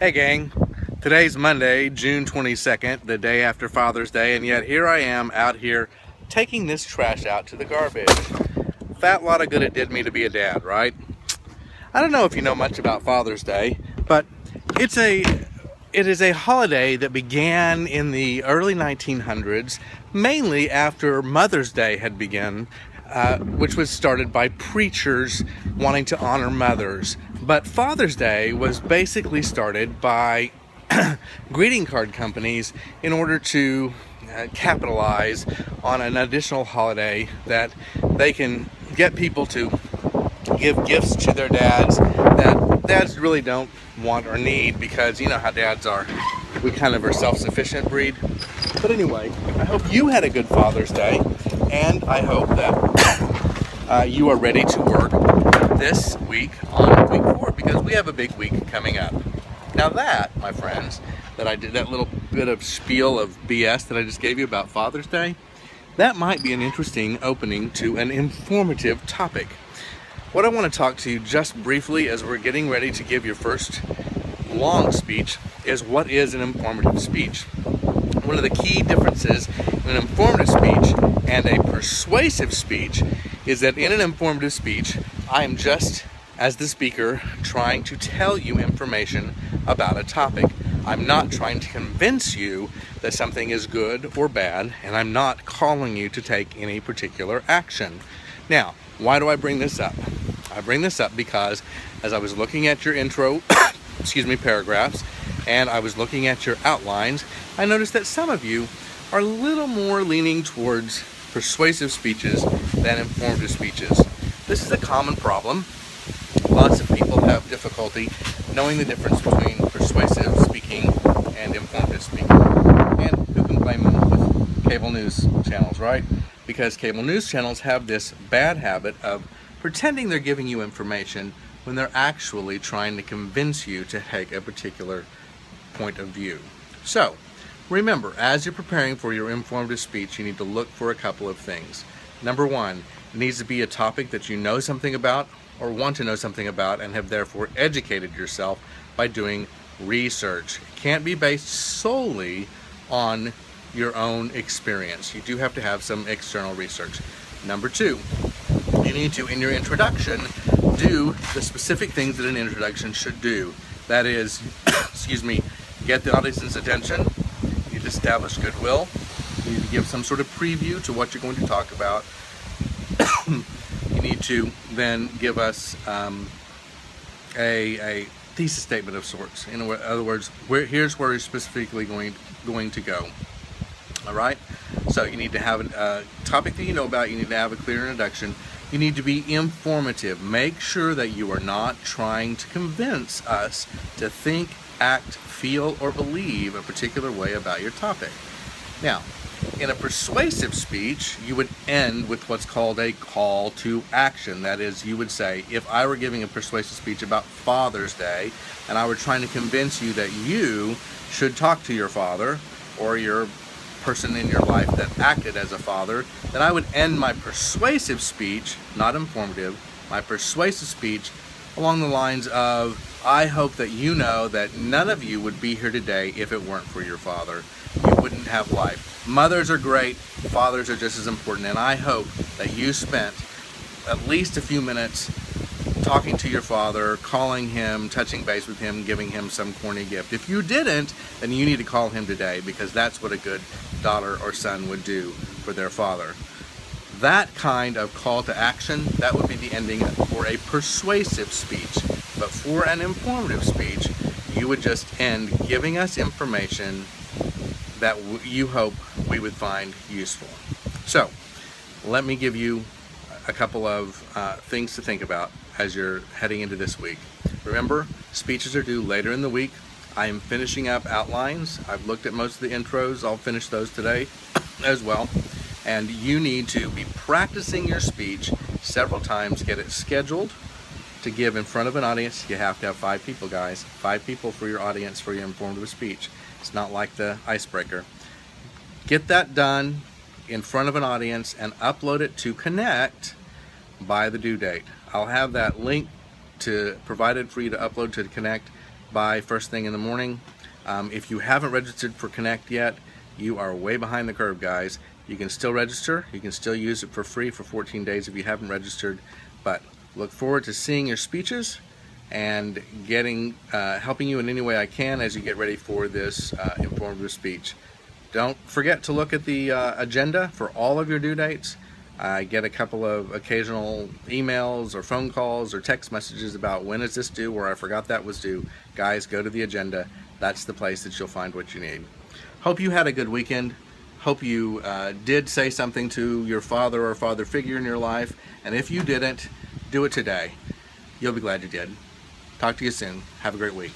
Hey gang, today's Monday, June 22nd, the day after Father's Day, and yet here I am out here taking this trash out to the garbage. Fat lot of good it did me to be a dad, right? I don't know if you know much about Father's Day, but it is a holiday that began in the early 1900s, mainly after Mother's Day had begun, which was started by preachers wanting to honor mothers. But Father's Day was basically started by greeting card companies in order to capitalize on an additional holiday that they can get people to give gifts to their dads that dads really don't want or need, because you know how dads are. We kind of are self-sufficient breed. But anyway, I hope you had a good Father's Day, and I hope that you are ready to work this week on week 4, because we have a big week coming up. Now that, my friends, that I did that little bit of spiel of BS that I just gave you about Father's Day, that might be an interesting opening to an informative topic. What I want to talk to you just briefly as we're getting ready to give your first long speech is what is an informative speech. One of the key differences in an informative speech and a persuasive speech is that in an informative speech, I am just, as the speaker, trying to tell you information about a topic. I'm not trying to convince you that something is good or bad, and I'm not calling you to take any particular action. Now, why do I bring this up? I bring this up because as I was looking at your intro, paragraphs, and I was looking at your outlines, I noticed that some of you are a little more leaning towards persuasive speeches than informative speeches. This is a common problem. Lots of people have difficulty knowing the difference between persuasive speaking and informative speaking. And who can blame them with cable news channels, right? Because cable news channels have this bad habit of pretending they're giving you information when they're actually trying to convince you to take a particular point of view. So, remember, as you're preparing for your informative speech, you need to look for a couple of things. Number one, it needs to be a topic that you know something about or want to know something about and have therefore educated yourself by doing research. It can't be based solely on your own experience. You do have to have some external research. Number two, you need to, in your introduction, do the specific things that an introduction should do. That is, get the audience's attention, you need to establish goodwill, you need to give some sort of preview to what you're going to talk about. You need to then give us a thesis statement of sorts. In other words, here's where you're specifically going to go. All right? So you need to have a topic that you know about. You need to have a clear introduction. You need to be informative. Make sure that you are not trying to convince us to think, act, feel, or believe a particular way about your topic. Now, in a persuasive speech, you would end with what's called a call to action. That is, you would say, if I were giving a persuasive speech about Father's Day, and I were trying to convince you that you should talk to your father or your person in your life that acted as a father, then I would end my persuasive speech, not informative, my persuasive speech along the lines of, I hope that you know that none of you would be here today if it weren't for your father. You wouldn't have life. Mothers are great, fathers are just as important, and I hope that you spent at least a few minutes talking to your father, calling him, touching base with him, giving him some corny gift. If you didn't, then you need to call him today, because that's what a good daughter or son would do for their father. That kind of call to action, that would be the ending for a persuasive speech. But for an informative speech, you would just end giving us information that you hope we would find useful. So, let me give you a couple of things to think about as you're heading into this week. Remember, speeches are due later in the week. I am finishing up outlines. I've looked at most of the intros. I'll finish those today as well. And you need to be practicing your speech several times. Get it scheduled to give in front of an audience. You have to have 5 people, guys. 5 people for your audience for your informative speech. It's not like the icebreaker. Get that done in front of an audience and upload it to Connect by the due date. I'll have that link provided for you to upload to Connect by first thing in the morning. If you haven't registered for Connect yet, you are way behind the curve, guys. You can still register. You can still use it for free for 14 days if you haven't registered. But look forward to seeing your speeches and helping you in any way I can as you get ready for this informative speech. Don't forget to look at the agenda for all of your due dates. I get a couple of occasional emails or phone calls or text messages about when is this due, or I forgot that was due. Guys, go to the agenda. That's the place that you'll find what you need. Hope you had a good weekend. Hope you did say something to your father or father figure in your life. And if you didn't, do it today. You'll be glad you did. Talk to you soon. Have a great week.